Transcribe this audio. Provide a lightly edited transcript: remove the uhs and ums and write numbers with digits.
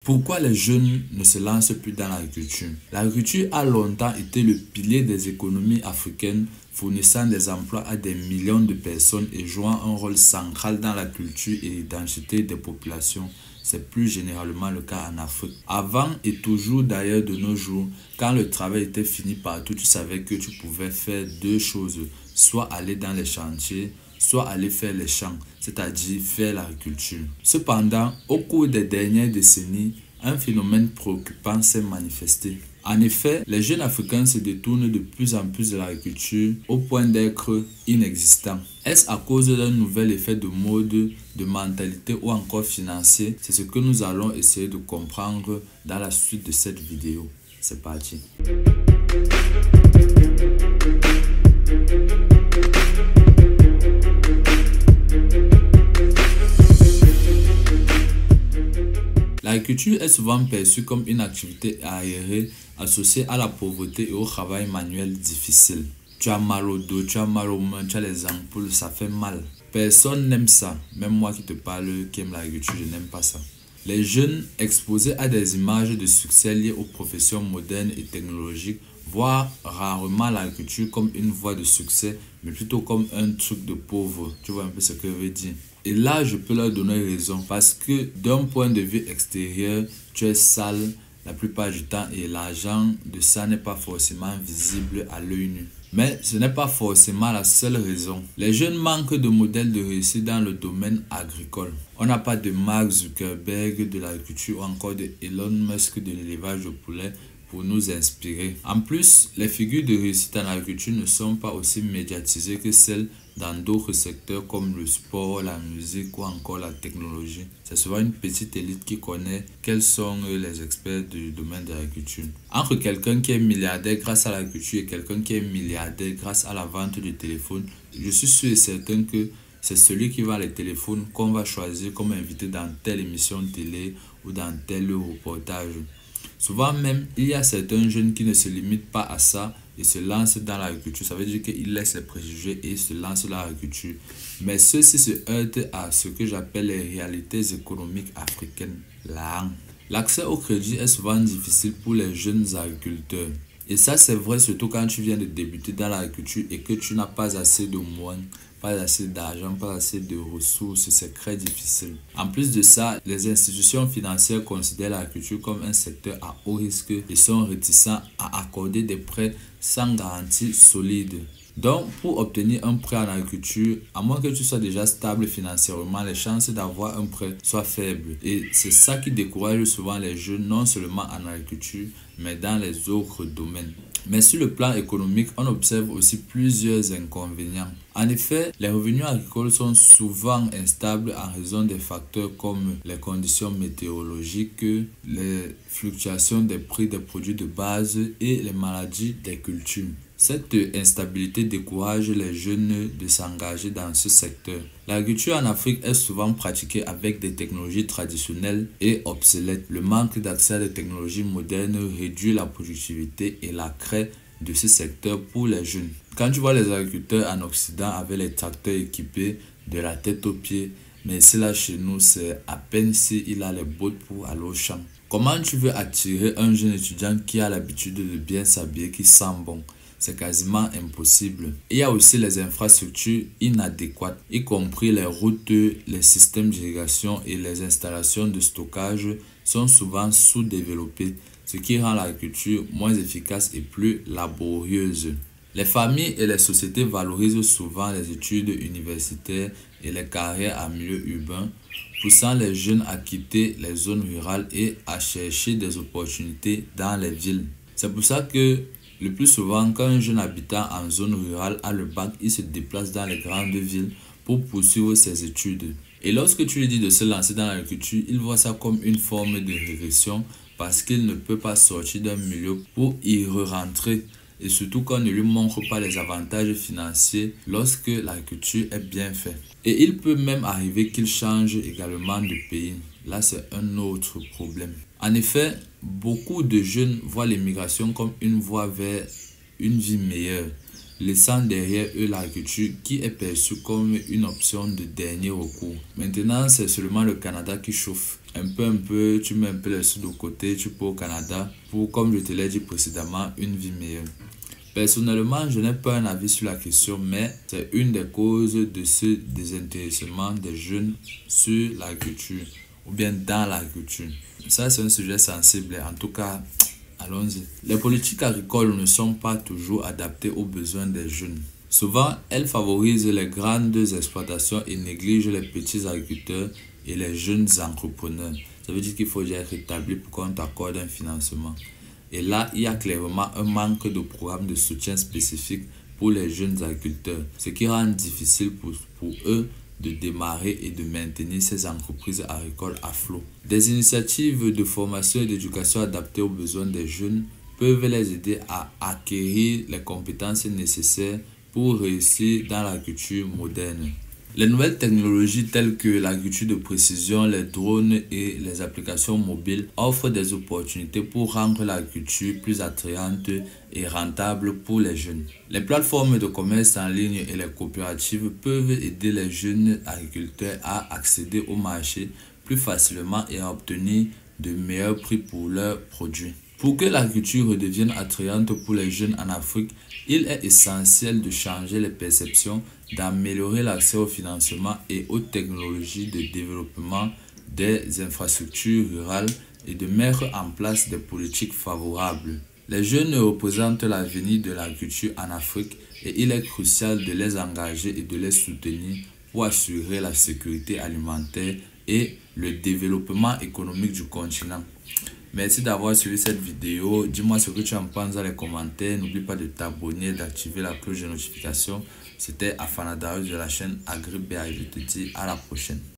Pourquoi les jeunes ne se lancent plus dans l'agriculture? L'agriculture a longtemps été le pilier des économies africaines, fournissant des emplois à des millions de personnes et jouant un rôle central dans la culture et l'identité des populations. C'est plus généralement le cas en Afrique. Avant et toujours d'ailleurs de nos jours, quand le travail était fini partout, tu savais que tu pouvais faire deux choses, soit aller dans les chantiers, soit aller faire les champs, c'est-à-dire faire l'agriculture. Cependant, au cours des dernières décennies, un phénomène préoccupant s'est manifesté. En effet, les jeunes Africains se détournent de plus en plus de l'agriculture au point d'être inexistants. Est-ce à cause d'un nouvel effet de mode, de mentalité ou encore financier? C'est ce que nous allons essayer de comprendre dans la suite de cette vidéo. C'est parti. L'agriculture est souvent perçue comme une activité aérée associée à la pauvreté et au travail manuel difficile. Tu as mal au dos, tu as mal aux mains, tu as les ampoules, ça fait mal. Personne n'aime ça. Même moi qui te parle, qui aime l'agriculture, je n'aime pas ça. Les jeunes exposés à des images de succès liées aux professions modernes et technologiques voient rarement l'agriculture comme une voie de succès, mais plutôt comme un truc de pauvre. Tu vois un peu ce que je veux dire? Et là, je peux leur donner raison parce que d'un point de vue extérieur, tu es sale la plupart du temps et l'argent de ça n'est pas forcément visible à l'œil nu. Mais ce n'est pas forcément la seule raison. Les jeunes manquent de modèles de réussite dans le domaine agricole. On n'a pas de Mark Zuckerberg de l'agriculture ou encore de Elon Musk de l'élevage de poulets pour nous inspirer. En plus, les figures de réussite en agriculture ne sont pas aussi médiatisées que celles dans d'autres secteurs comme le sport, la musique ou encore la technologie. C'est souvent une petite élite qui connaît quels sont les experts du domaine de l'agriculture. Entre quelqu'un qui est milliardaire grâce à l'agriculture et quelqu'un qui est milliardaire grâce à la vente du téléphone, je suis sûr et certain que c'est celui qui vend les téléphones qu'on va choisir comme invité dans telle émission de télé ou dans tel reportage. Souvent même, il y a certains jeunes qui ne se limitent pas à ça et se lancent dans l'agriculture. Ça veut dire qu'ils laissent les préjugés et se lancent dans l'agriculture. Mais ceux-ci se heurtent à ce que j'appelle les réalités économiques africaines. L'accès au crédit est souvent difficile pour les jeunes agriculteurs. Et ça, c'est vrai surtout quand tu viens de débuter dans l'agriculture et que tu n'as pas assez de moyens, pas assez d'argent, pas assez de ressources, c'est très difficile. En plus de ça, les institutions financières considèrent l'agriculture comme un secteur à haut risque et sont réticents à accorder des prêts sans garantie solide. Donc, pour obtenir un prêt en agriculture, à moins que tu sois déjà stable financièrement, les chances d'avoir un prêt soient faibles. Et c'est ça qui décourage souvent les jeunes, non seulement en agriculture, mais dans les autres domaines. Mais sur le plan économique, on observe aussi plusieurs inconvénients. En effet, les revenus agricoles sont souvent instables en raison des facteurs comme les conditions météorologiques, les fluctuations des prix des produits de base et les maladies des cultures. Cette instabilité décourage les jeunes de s'engager dans ce secteur. L'agriculture en Afrique est souvent pratiquée avec des technologies traditionnelles et obsolètes. Le manque d'accès à des technologies modernes réduit la productivité et la craie de ce secteur pour les jeunes. Quand tu vois les agriculteurs en Occident avec les tracteurs équipés de la tête aux pieds, mais ici là chez nous, c'est à peine s'il a les bottes pour aller au champ. Comment tu veux attirer un jeune étudiant qui a l'habitude de bien s'habiller, qui sent bon? C'est quasiment impossible. Il y a aussi les infrastructures inadéquates, y compris les routes, les systèmes d'irrigation et les installations de stockage sont souvent sous-développés, ce qui rend l'agriculture moins efficace et plus laborieuse. Les familles et les sociétés valorisent souvent les études universitaires et les carrières en milieu urbain, poussant les jeunes à quitter les zones rurales et à chercher des opportunités dans les villes. C'est pour ça que le plus souvent, quand un jeune habitant en zone rurale a le bac, il se déplace dans les grandes villes pour poursuivre ses études. Et lorsque tu lui dis de se lancer dans l'agriculture, il voit ça comme une forme de régression parce qu'il ne peut pas sortir d'un milieu pour y re-rentrer. Et surtout quand on ne lui montre pas les avantages financiers lorsque l'agriculture est bien faite. Et il peut même arriver qu'il change également de pays. Là, c'est un autre problème. En effet, beaucoup de jeunes voient l'immigration comme une voie vers une vie meilleure, laissant derrière eux l'agriculture qui est perçue comme une option de dernier recours. Maintenant, c'est seulement le Canada qui chauffe. un peu, tu mets un peu les sous de côté, tu peux au Canada pour, comme je te l'ai dit précédemment, une vie meilleure. Personnellement, je n'ai pas un avis sur la question, mais c'est une des causes de ce désintéressement des jeunes sur l'agriculture ou bien dans l'agriculture. Ça, c'est un sujet sensible. En tout cas, allons-y. Les politiques agricoles ne sont pas toujours adaptées aux besoins des jeunes. Souvent, elles favorisent les grandes exploitations et négligent les petits agriculteurs et les jeunes entrepreneurs. Ça veut dire qu'il faut déjà être établi pour qu'on t'accorde un financement. Et là, il y a clairement un manque de programmes de soutien spécifiques pour les jeunes agriculteurs, ce qui rend difficile pour eux de démarrer et de maintenir ces entreprises agricoles à flot. Des initiatives de formation et d'éducation adaptées aux besoins des jeunes peuvent les aider à acquérir les compétences nécessaires pour réussir dans l'agriculture moderne. Les nouvelles technologies telles que l'agriculture de précision, les drones et les applications mobiles offrent des opportunités pour rendre l'agriculture plus attrayante et rentable pour les jeunes. Les plateformes de commerce en ligne et les coopératives peuvent aider les jeunes agriculteurs à accéder au marché plus facilement et à obtenir de meilleurs prix pour leurs produits. Pour que l'agriculture redevienne attrayante pour les jeunes en Afrique, il est essentiel de changer les perceptions, d'améliorer l'accès au financement et aux technologies de développement des infrastructures rurales et de mettre en place des politiques favorables. Les jeunes représentent l'avenir de l'agriculture en Afrique et il est crucial de les engager et de les soutenir pour assurer la sécurité alimentaire et le développement économique du continent. Merci d'avoir suivi cette vidéo. Dis-moi ce que tu en penses dans les commentaires. N'oublie pas de t'abonner et d'activer la cloche de notification. C'était Afana Darius de la chaîne AgriBA et je te dis à la prochaine.